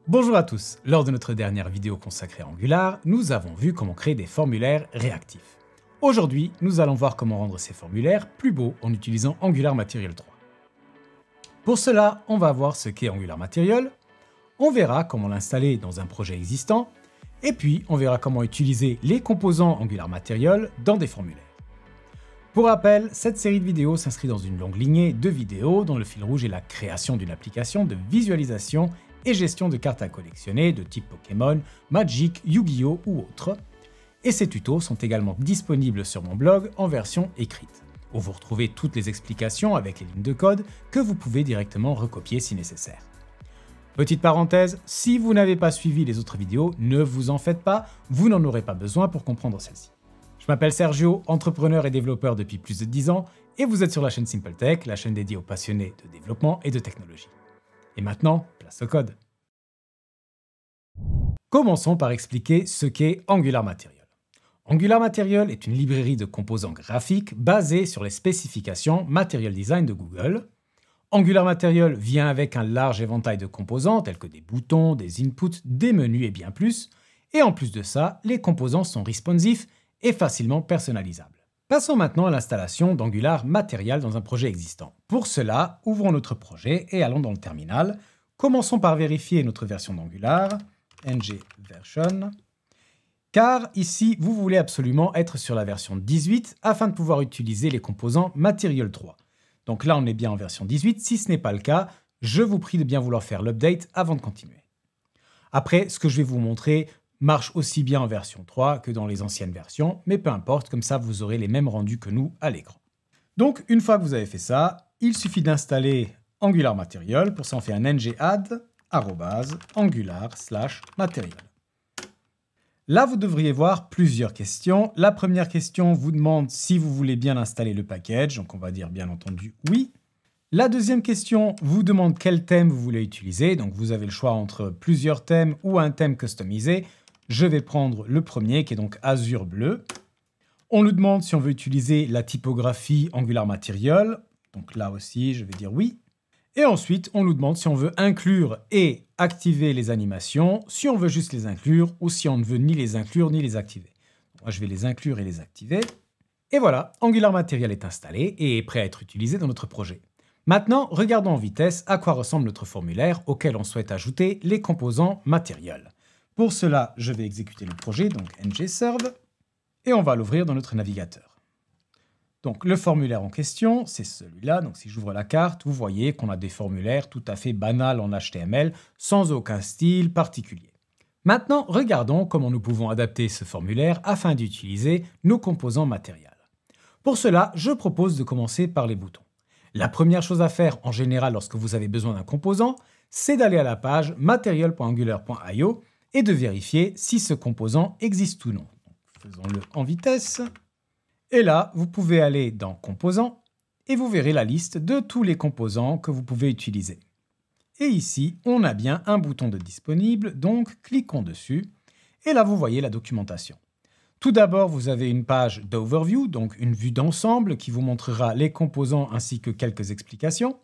Bonjour à tous, lors de notre dernière vidéo consacrée à Angular, nous avons vu comment créer des formulaires réactifs. Aujourd'hui, nous allons voir comment rendre ces formulaires plus beaux en utilisant Angular Material 3. Pour cela, on va voir ce qu'est Angular Material, on verra comment l'installer dans un projet existant, et puis on verra comment utiliser les composants Angular Material dans des formulaires. Pour rappel, cette série de vidéos s'inscrit dans une longue lignée de vidéos dont le fil rouge est la création d'une application de visualisation et gestion de cartes à collectionner de type Pokémon, Magic, Yu-Gi-Oh! Ou autres. Et ces tutos sont également disponibles sur mon blog en version écrite, où vous retrouvez toutes les explications avec les lignes de code que vous pouvez directement recopier si nécessaire. Petite parenthèse, si vous n'avez pas suivi les autres vidéos, ne vous en faites pas, vous n'en aurez pas besoin pour comprendre celle-ci. Je m'appelle Sergio, entrepreneur et développeur depuis plus de 10 ans, et vous êtes sur la chaîne SimpleTech, la chaîne dédiée aux passionnés de développement et de technologie. Et maintenant, place au code. Commençons par expliquer ce qu'est Angular Material. Angular Material est une librairie de composants graphiques basée sur les spécifications Material Design de Google. Angular Material vient avec un large éventail de composants tels que des boutons, des inputs, des menus et bien plus. Et en plus de ça, les composants sont responsifs et facilement personnalisables. Passons maintenant à l'installation d'Angular Material dans un projet existant. Pour cela, ouvrons notre projet et allons dans le terminal. Commençons par vérifier notre version d'Angular, ng-version, car ici, vous voulez absolument être sur la version 18 afin de pouvoir utiliser les composants Material 3. Donc là, on est bien en version 18. Si ce n'est pas le cas, je vous prie de bien vouloir faire l'update avant de continuer. Après, ce que je vais vous montrer marche aussi bien en version 3 que dans les anciennes versions, mais peu importe, comme ça vous aurez les mêmes rendus que nous à l'écran. Donc une fois que vous avez fait ça, il suffit d'installer Angular Material. Pour ça on fait un ng-add @angular/material. Là vous devriez voir plusieurs questions. La première question vous demande si vous voulez bien installer le package, donc on va dire bien entendu oui. La deuxième question vous demande quel thème vous voulez utiliser, donc vous avez le choix entre plusieurs thèmes ou un thème customisé. Je vais prendre le premier qui est donc Azure Bleu. On nous demande si on veut utiliser la typographie Angular Material, donc là aussi je vais dire oui. Et ensuite on nous demande si on veut inclure et activer les animations, si on veut juste les inclure ou si on ne veut ni les inclure ni les activer. Moi je vais les inclure et les activer. Et voilà, Angular Material est installé et est prêt à être utilisé dans notre projet. Maintenant, regardons en vitesse à quoi ressemble notre formulaire auquel on souhaite ajouter les composants Material. Pour cela, je vais exécuter le projet, donc ng-serve, et on va l'ouvrir dans notre navigateur. Donc le formulaire en question, c'est celui-là. Donc si j'ouvre la carte, vous voyez qu'on a des formulaires tout à fait banals en HTML, sans aucun style particulier. Maintenant, regardons comment nous pouvons adapter ce formulaire afin d'utiliser nos composants Material. Pour cela, je propose de commencer par les boutons. La première chose à faire en général lorsque vous avez besoin d'un composant, c'est d'aller à la page material.angular.io et de vérifier si ce composant existe ou non. Faisons-le en vitesse. Et là, vous pouvez aller dans Composants et vous verrez la liste de tous les composants que vous pouvez utiliser. Et ici, on a bien un bouton de disponible, donc cliquons dessus. Et là, vous voyez la documentation. Tout d'abord, vous avez une page d'Overview, donc une vue d'ensemble qui vous montrera les composants ainsi que quelques explications.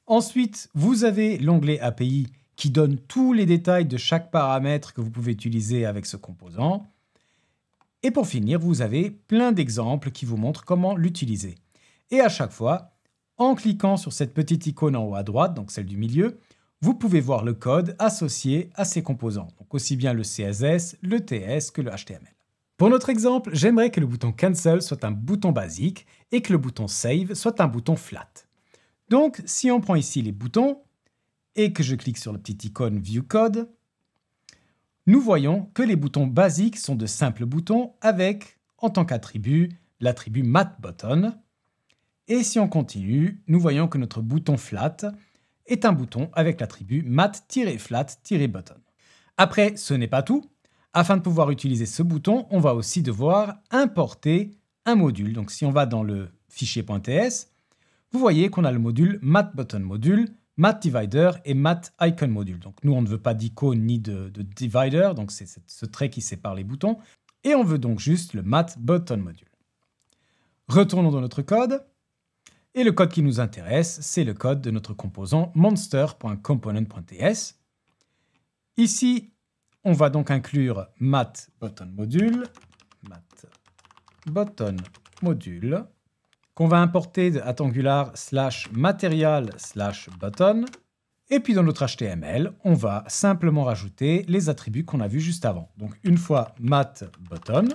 Ensuite, vous avez l'onglet API qui donne tous les détails de chaque paramètre que vous pouvez utiliser avec ce composant. Et pour finir, vous avez plein d'exemples qui vous montrent comment l'utiliser. Et à chaque fois, en cliquant sur cette petite icône en haut à droite, donc celle du milieu, vous pouvez voir le code associé à ces composants. Donc aussi bien le CSS, le TS que le HTML. Pour notre exemple, j'aimerais que le bouton Cancel soit un bouton basique et que le bouton Save soit un bouton flat. Donc si on prend ici les boutons, et que je clique sur la petite icône View Code, nous voyons que les boutons basiques sont de simples boutons avec, en tant qu'attribut, l'attribut MathButton. Et si on continue, nous voyons que notre bouton Flat est un bouton avec l'attribut mat-flat-button. Après, ce n'est pas tout. Afin de pouvoir utiliser ce bouton, on va aussi devoir importer un module. Donc si on va dans le fichier .ts, vous voyez qu'on a le module MathButtonModule, MathDivider et MathIconModule. Donc nous, on ne veut pas d'icône ni de divider, donc c'est ce trait qui sépare les boutons. Et on veut donc juste le MathButtonModule. Retournons dans notre code. Et le code qui nous intéresse, c'est le code de notre composant monster.component.ts. Ici, on va donc inclure mat button module, qu'on va importer de @angular /material/button. Et puis dans notre HTML, on va simplement rajouter les attributs qu'on a vus juste avant. Donc une fois mat button,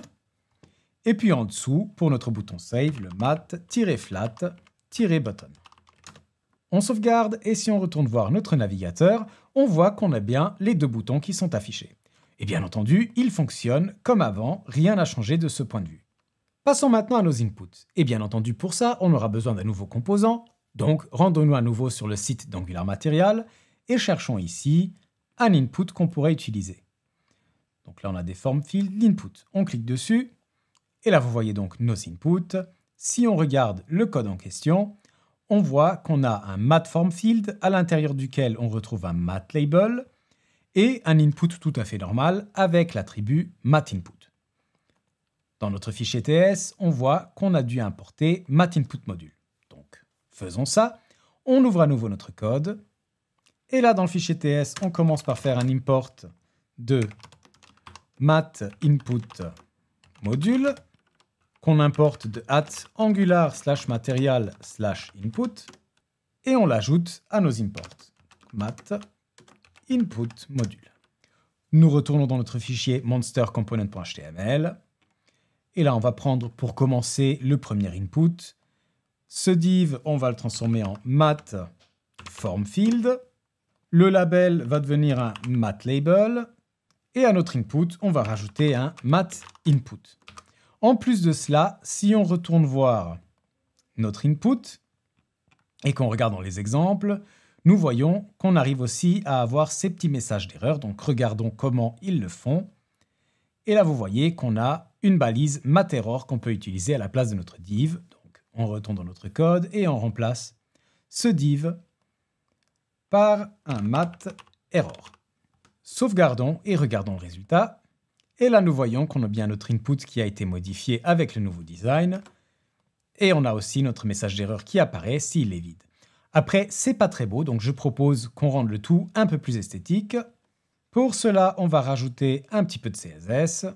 et puis en dessous, pour notre bouton save, le mat-flat-button. On sauvegarde et si on retourne voir notre navigateur, on voit qu'on a bien les deux boutons qui sont affichés. Et bien entendu, ils fonctionnent comme avant, rien n'a changé de ce point de vue. Passons maintenant à nos inputs. Et bien entendu, pour ça, on aura besoin d'un nouveau composant. Donc, rendons-nous à nouveau sur le site d'Angular Material et cherchons ici un input qu'on pourrait utiliser. Donc là, on a des form fields, l'input. On clique dessus et là, vous voyez donc nos inputs. Si on regarde le code en question, on voit qu'on a un mat form field à l'intérieur duquel on retrouve un mat label et un input tout à fait normal avec l'attribut mat input. Dans notre fichier TS, on voit qu'on a dû importer mat input module. Donc, faisons ça. On ouvre à nouveau notre code. Et là, dans le fichier TS, on commence par faire un import de mat input module qu'on importe de @angular/material/input et on l'ajoute à nos imports. Mat input module. Nous retournons dans notre fichier monstercomponent.html. Et là, on va prendre pour commencer le premier input. Ce div, on va le transformer en mat form field. Le label va devenir un mat label. Et à notre input, on va rajouter un mat input. En plus de cela, si on retourne voir notre input et qu'on regarde dans les exemples, nous voyons qu'on arrive aussi à avoir ces petits messages d'erreur. Donc, regardons comment ils le font. Et là, vous voyez qu'on a une balise mat_error qu'on peut utiliser à la place de notre div. Donc, on retourne dans notre code et on remplace ce div par un mat_error. Sauvegardons et regardons le résultat. Et là, nous voyons qu'on a bien notre input qui a été modifié avec le nouveau design. Et on a aussi notre message d'erreur qui apparaît s'il est vide. Après, c'est pas très beau, donc je propose qu'on rende le tout un peu plus esthétique. Pour cela, on va rajouter un petit peu de CSS.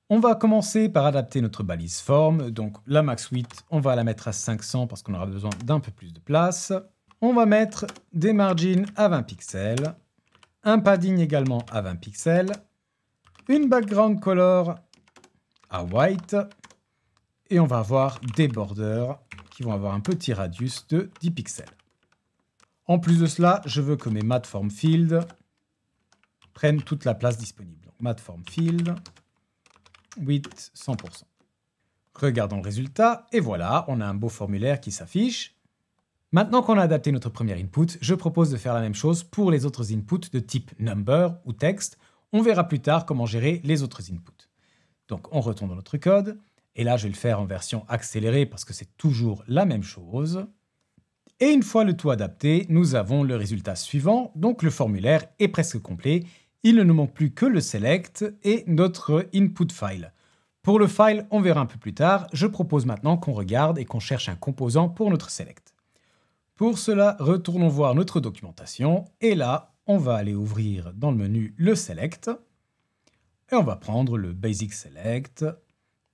On va commencer par adapter notre balise forme. Donc la max width, on va la mettre à 500 parce qu'on aura besoin d'un peu plus de place. On va mettre des margins à 20 pixels. Un padding également à 20 pixels. Une background color à white. Et on va avoir des borders qui vont avoir un petit radius de 10 pixels. En plus de cela, je veux que mes mat form fields prennent toute la place disponible. Donc, mat form field, width 100%. Regardons le résultat, et voilà, on a un beau formulaire qui s'affiche. Maintenant qu'on a adapté notre premier input, je propose de faire la même chose pour les autres inputs de type number ou texte. On verra plus tard comment gérer les autres inputs. Donc on retourne dans notre code, et là je vais le faire en version accélérée parce que c'est toujours la même chose. Et une fois le tout adapté, nous avons le résultat suivant, donc le formulaire est presque complet. Il ne nous manque plus que le select et notre input file. Pour le file, on verra un peu plus tard. Je propose maintenant qu'on regarde et qu'on cherche un composant pour notre select. Pour cela, retournons voir notre documentation. Et là, on va aller ouvrir dans le menu le select. Et on va prendre le basic select.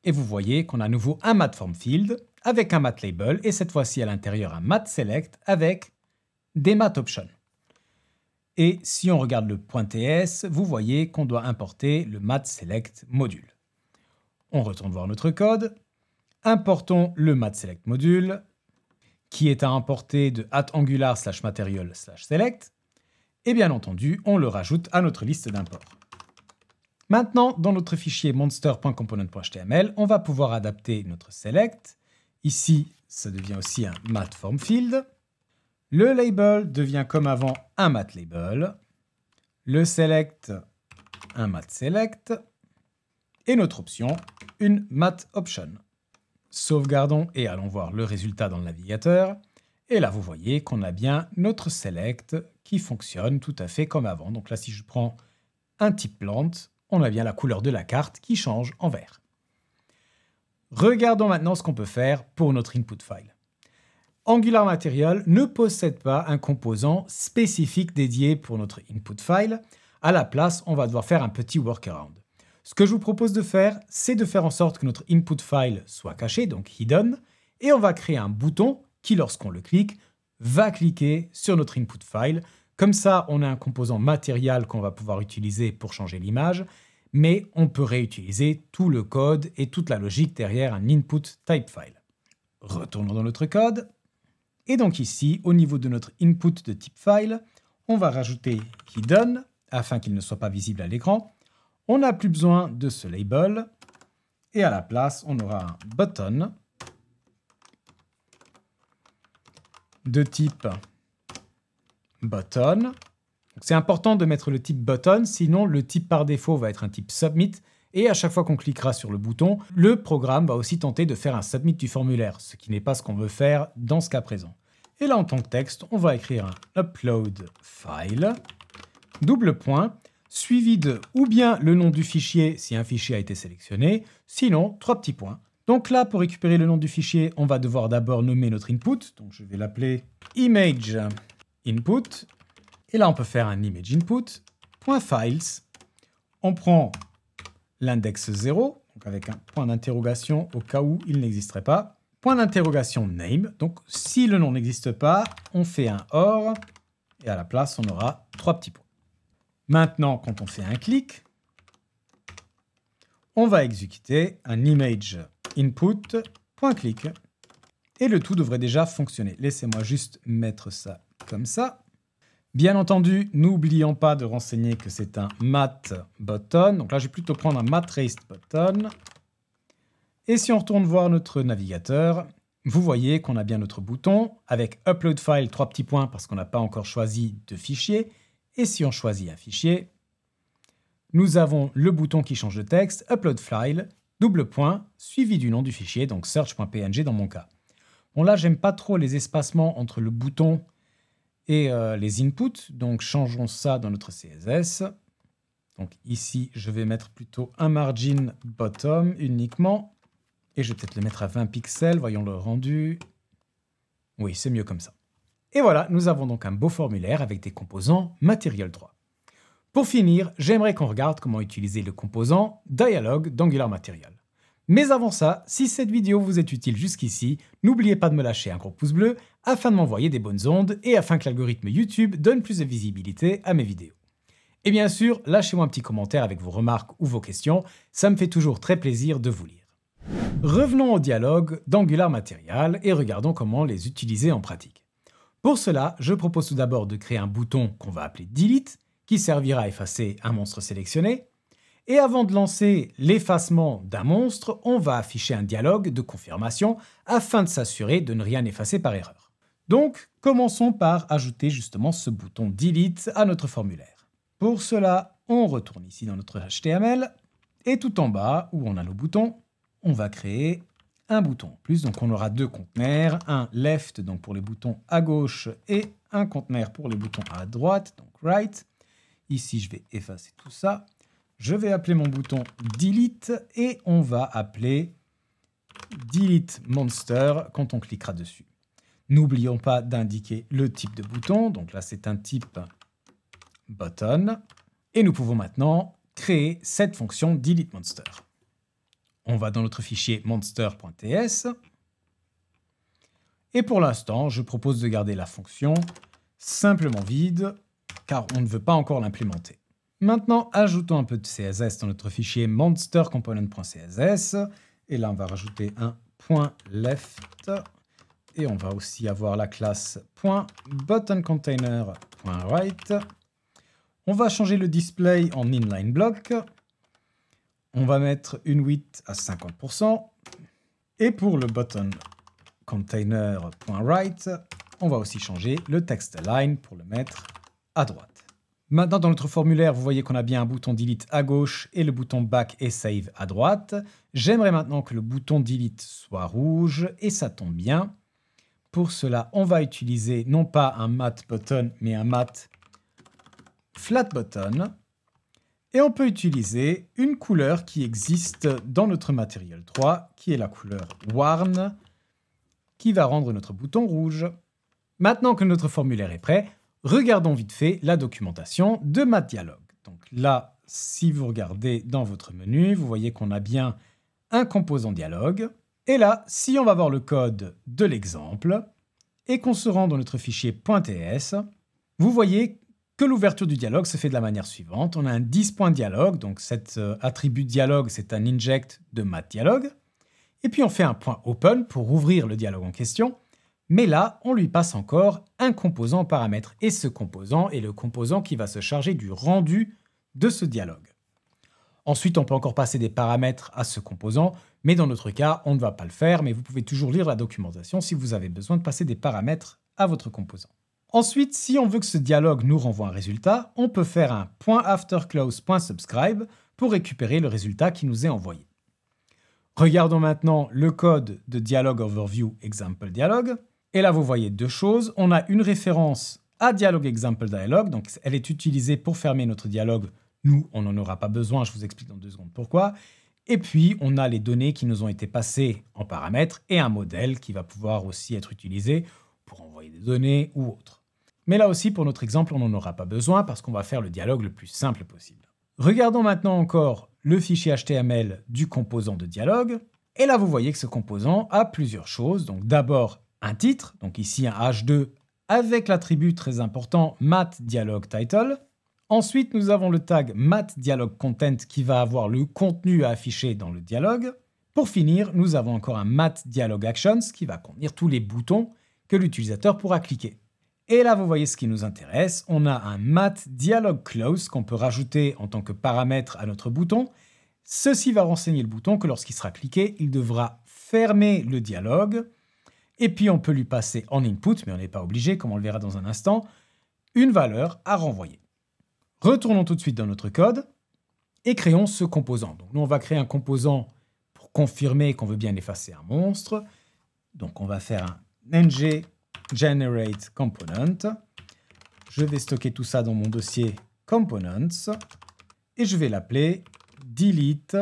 Et vous voyez qu'on a à nouveau un mat form field avec un mat label et cette fois-ci à l'intérieur un mat select avec des mat options. Et si on regarde le .ts, vous voyez qu'on doit importer le mat select module. On retourne voir notre code, importons le mat select module qui est à importer de @angular/material/select et bien entendu, on le rajoute à notre liste d'import. Maintenant, dans notre fichier monster.component.html, on va pouvoir adapter notre select. Ici, ça devient aussi un mat form field. Le label devient comme avant un mat label. Le select, un mat select. Et notre option, une mat option. Sauvegardons et allons voir le résultat dans le navigateur. Et là, vous voyez qu'on a bien notre select qui fonctionne tout à fait comme avant. Donc là, si je prends un type plante, on a bien la couleur de la carte qui change en vert. Regardons maintenant ce qu'on peut faire pour notre input file. Angular Material ne possède pas un composant spécifique dédié pour notre input file. À la place, on va devoir faire un petit workaround. Ce que je vous propose de faire, c'est de faire en sorte que notre input file soit caché, donc hidden, et on va créer un bouton qui, lorsqu'on le clique, va cliquer sur notre input file. Comme ça, on a un composant matériel qu'on va pouvoir utiliser pour changer l'image, mais on peut réutiliser tout le code et toute la logique derrière un input type file. Retournons dans notre code. Et donc ici, au niveau de notre input de type file, on va rajouter hidden afin qu'il ne soit pas visible à l'écran. On n'a plus besoin de ce label. Et à la place, on aura un button de type button. C'est important de mettre le type button, sinon le type par défaut va être un type submit. Et à chaque fois qu'on cliquera sur le bouton, le programme va aussi tenter de faire un submit du formulaire, ce qui n'est pas ce qu'on veut faire dans ce cas présent. Et là, en tant que texte, on va écrire un upload file, double point, suivi de ou bien le nom du fichier si un fichier a été sélectionné, sinon 3 petits points. Donc là, pour récupérer le nom du fichier, on va devoir d'abord nommer notre input. Donc je vais l'appeler image input. Et là, on peut faire un image input.files. On prend l'index 0, donc avec un point d'interrogation au cas où il n'existerait pas. Point d'interrogation name, donc si le nom n'existe pas, on fait un or, et à la place, on aura 3 petits points. Maintenant, quand on fait un clic, on va exécuter un image input.click, et le tout devrait déjà fonctionner. Laissez-moi juste mettre ça comme ça. Bien entendu, n'oublions pas de renseigner que c'est un mat button. Donc là, je vais plutôt prendre un mat raised button. Et si on retourne voir notre navigateur, vous voyez qu'on a bien notre bouton avec upload file 3 petits points parce qu'on n'a pas encore choisi de fichier. Et si on choisit un fichier, nous avons le bouton qui change de texte, upload file, double point, suivi du nom du fichier, donc search.png dans mon cas. Bon là, j'aime pas trop les espacements entre le bouton et les inputs, donc changeons ça dans notre CSS. Donc ici, je vais mettre plutôt un margin bottom uniquement, et je vais peut-être le mettre à 20 pixels, voyons le rendu. Oui, c'est mieux comme ça. Et voilà, nous avons donc un beau formulaire avec des composants Material 3. Pour finir, j'aimerais qu'on regarde comment utiliser le composant Dialog d'Angular Material. Mais avant ça, si cette vidéo vous est utile jusqu'ici, n'oubliez pas de me lâcher un gros pouce bleu afin de m'envoyer des bonnes ondes et afin que l'algorithme YouTube donne plus de visibilité à mes vidéos. Et bien sûr, lâchez-moi un petit commentaire avec vos remarques ou vos questions, ça me fait toujours très plaisir de vous lire. Revenons au dialogue d'Angular Material et regardons comment les utiliser en pratique. Pour cela, je propose tout d'abord de créer un bouton qu'on va appeler Delete, qui servira à effacer un monstre sélectionné. Et avant de lancer l'effacement d'un monstre, on va afficher un dialogue de confirmation afin de s'assurer de ne rien effacer par erreur. Donc, commençons par ajouter justement ce bouton Delete à notre formulaire. Pour cela, on retourne ici dans notre HTML et tout en bas, où on a nos boutons, on va créer un bouton en plus. Donc on aura 2 conteneurs, un left donc pour les boutons à gauche et un conteneur pour les boutons à droite, donc right. Ici, je vais effacer tout ça. Je vais appeler mon bouton Delete et on va appeler Delete Monster quand on cliquera dessus. N'oublions pas d'indiquer le type de bouton. Donc là, c'est un type button. Et nous pouvons maintenant créer cette fonction Delete Monster. On va dans notre fichier monster.ts. Et pour l'instant, je propose de garder la fonction simplement vide, car on ne veut pas encore l'implémenter. Maintenant, ajoutons un peu de CSS dans notre fichier monstercomponent.css. Et là, on va rajouter un .left. Et on va aussi avoir la classe .buttonContainer.right. On va changer le display en inline block. On va mettre une width à 50%. Et pour le buttonContainer.right, on va aussi changer le text align pour le mettre à droite. Maintenant, dans notre formulaire, vous voyez qu'on a bien un bouton Delete à gauche et le bouton Back et Save à droite. J'aimerais maintenant que le bouton Delete soit rouge et ça tombe bien. Pour cela, on va utiliser non pas un matte button, mais un matte flat button. Et on peut utiliser une couleur qui existe dans notre Material 3, qui est la couleur Warn, qui va rendre notre bouton rouge. Maintenant que notre formulaire est prêt, regardons vite fait la documentation de MatDialog. Donc là, si vous regardez dans votre menu, vous voyez qu'on a bien un composant dialogue. Et là, si on va voir le code de l'exemple et qu'on se rend dans notre fichier .ts, vous voyez que l'ouverture du dialogue se fait de la manière suivante. On a un 10.dialogue, donc cet attribut dialogue, c'est un inject de mathdialogue. Et puis on fait un .open pour ouvrir le dialogue en question. Mais là, on lui passe encore un composant en paramètre. Et ce composant est le composant qui va se charger du rendu de ce dialogue. Ensuite, on peut encore passer des paramètres à ce composant, mais dans notre cas, on ne va pas le faire, mais vous pouvez toujours lire la documentation si vous avez besoin de passer des paramètres à votre composant. Ensuite, si on veut que ce dialogue nous renvoie un résultat, on peut faire un .afterclose.subscribe pour récupérer le résultat qui nous est envoyé. Regardons maintenant le code de dialogue overview example dialogue. Et là, vous voyez deux choses. On a une référence à dialogue example dialogue, donc elle est utilisée pour fermer notre dialogue. Nous, on n'en aura pas besoin, je vous explique dans 2 secondes pourquoi. Et puis, on a les données qui nous ont été passées en paramètres et un modèle qui va pouvoir aussi être utilisé pour envoyer des données ou autre. Mais là aussi, pour notre exemple, on n'en aura pas besoin parce qu'on va faire le dialogue le plus simple possible. Regardons maintenant encore le fichier HTML du composant de dialogue. Et là, vous voyez que ce composant a plusieurs choses. Donc d'abord, un titre, donc ici un H2 avec l'attribut très important mathDialogTitle. Ensuite, nous avons le tag mathDialogContent qui va avoir le contenu à afficher dans le dialogue. Pour finir, nous avons encore un mathDialogActions qui va contenir tous les boutons que l'utilisateur pourra cliquer. Et là, vous voyez ce qui nous intéresse. On a un mathDialogClose qu'on peut rajouter en tant que paramètre à notre bouton. Ceci va renseigner le bouton que lorsqu'il sera cliqué, il devra fermer le dialogue. Et puis, on peut lui passer en input, mais on n'est pas obligé, comme on le verra dans un instant, une valeur à renvoyer. Retournons tout de suite dans notre code et créons ce composant. Donc nous, on va créer un composant pour confirmer qu'on veut bien effacer un monstre. Donc on va faire un ng generate component. Je vais stocker tout ça dans mon dossier components et je vais l'appeler delete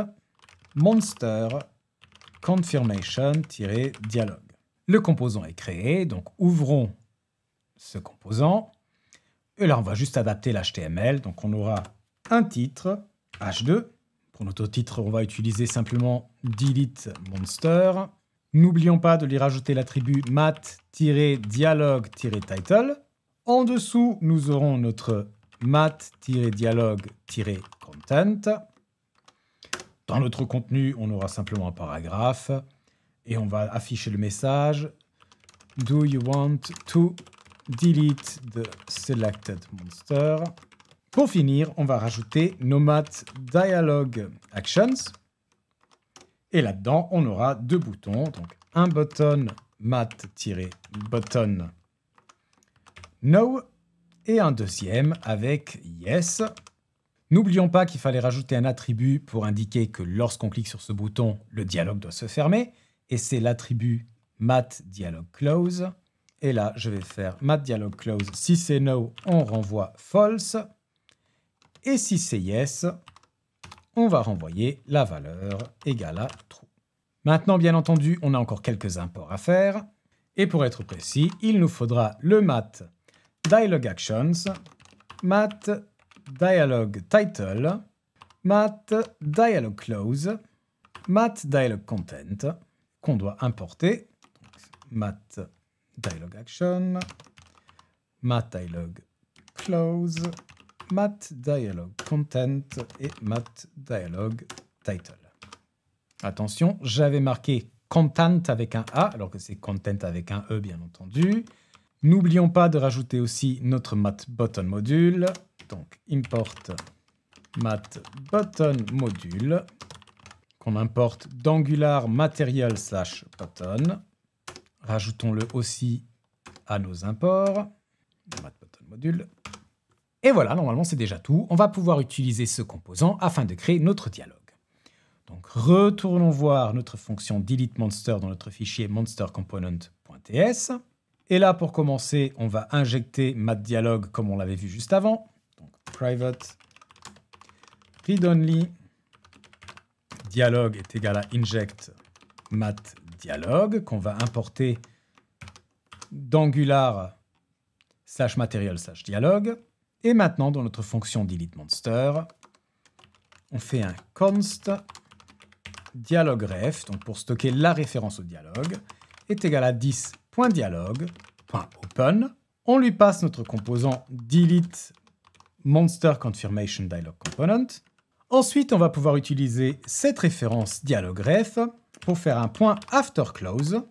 monster confirmation-dialogue. Le composant est créé, donc ouvrons ce composant. Et là, on va juste adapter l'HTML. Donc, on aura un titre, H2. Pour notre titre, on va utiliser simplement delete monster. N'oublions pas de lui rajouter l'attribut math-dialogue-title. En dessous, nous aurons notre math-dialogue-content. Dans notre contenu, on aura simplement un paragraphe. Et on va afficher le message « Do you want to delete the selected monster ?» Pour finir, on va rajouter nos mathDialogActions. Et là-dedans, on aura 2 boutons. Donc un button math-button no et un deuxième avec yes. N'oublions pas qu'il fallait rajouter un attribut pour indiquer que lorsqu'on clique sur ce bouton, le dialogue doit se fermer. Et c'est l'attribut mathDialogClose. Et là, je vais faire mathDialogClose. Si c'est no, on renvoie false. Et si c'est yes, on va renvoyer la valeur égale à true. Maintenant, bien entendu, on a encore quelques imports à faire. Et pour être précis, il nous faudra le mathDialogActions, mathDialogTitle, mathDialogClose, mathDialogContent, qu'on doit importer. mathDialogAction, mathDialogClose, mathDialogContent et mathDialogTitle. Attention, j'avais marqué content avec un A, alors que c'est content avec un E, bien entendu. N'oublions pas de rajouter aussi notre mathButton module. Donc, import mathButton module, qu'on importe d'Angular material/button. Rajoutons-le aussi à nos imports. mathButton module. Et voilà, normalement, c'est déjà tout. On va pouvoir utiliser ce composant afin de créer notre dialogue. Donc, retournons voir notre fonction deleteMonster dans notre fichier monsterComponent.ts. Et là, pour commencer, on va injecter mathDialog comme on l'avait vu juste avant. Donc, private read-only dialog est égal à inject mathDialog qu'on va importer d'Angular /material/dialog. Et maintenant, dans notre fonction deleteMonster, on fait un const dialogue_ref, donc pour stocker la référence au dialogue, est égal à 10.dialogue.open. On lui passe notre composant delete monster confirmation dialog component. Ensuite, on va pouvoir utiliser cette référence dialogue_ref pour faire un point after close.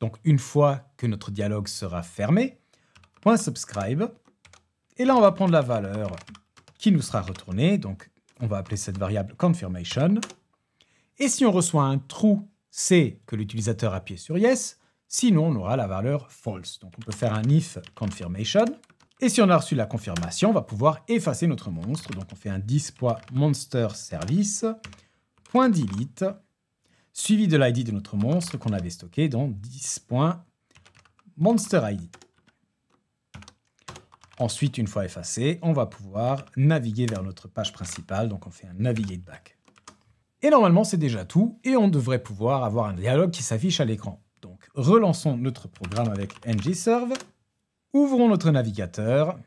Donc une fois que notre dialogue sera fermé, point subscribe. Et là, on va prendre la valeur qui nous sera retournée. Donc on va appeler cette variable confirmation. Et si on reçoit un true, c'est que l'utilisateur a appuyé sur yes. Sinon, on aura la valeur false. Donc on peut faire un if confirmation. Et si on a reçu la confirmation, on va pouvoir effacer notre monstre. Donc on fait un 10.monsterService.delete suivi de l'ID de notre monstre qu'on avait stocké dans 10.monsterID. Ensuite, une fois effacé, on va pouvoir naviguer vers notre page principale. Donc on fait un navigate back. Et normalement, c'est déjà tout. Et on devrait pouvoir avoir un dialogue qui s'affiche à l'écran. Donc relançons notre programme avec ngserve. Ouvrons notre navigateur,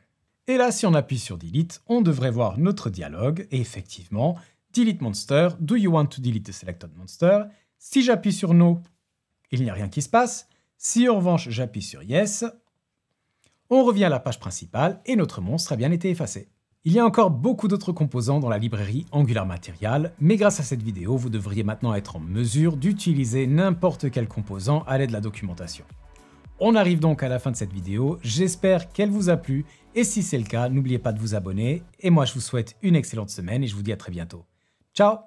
et là, si on appuie sur Delete, on devrait voir notre dialogue, et effectivement, Delete Monster, do you want to delete the selected monster? Si j'appuie sur No, il n'y a rien qui se passe. Si en revanche, j'appuie sur Yes, on revient à la page principale, et notre monstre a bien été effacé. Il y a encore beaucoup d'autres composants dans la librairie Angular Material, mais grâce à cette vidéo, vous devriez maintenant être en mesure d'utiliser n'importe quel composant à l'aide de la documentation. On arrive donc à la fin de cette vidéo, j'espère qu'elle vous a plu, et si c'est le cas, n'oubliez pas de vous abonner, et moi je vous souhaite une excellente semaine et je vous dis à très bientôt. Ciao!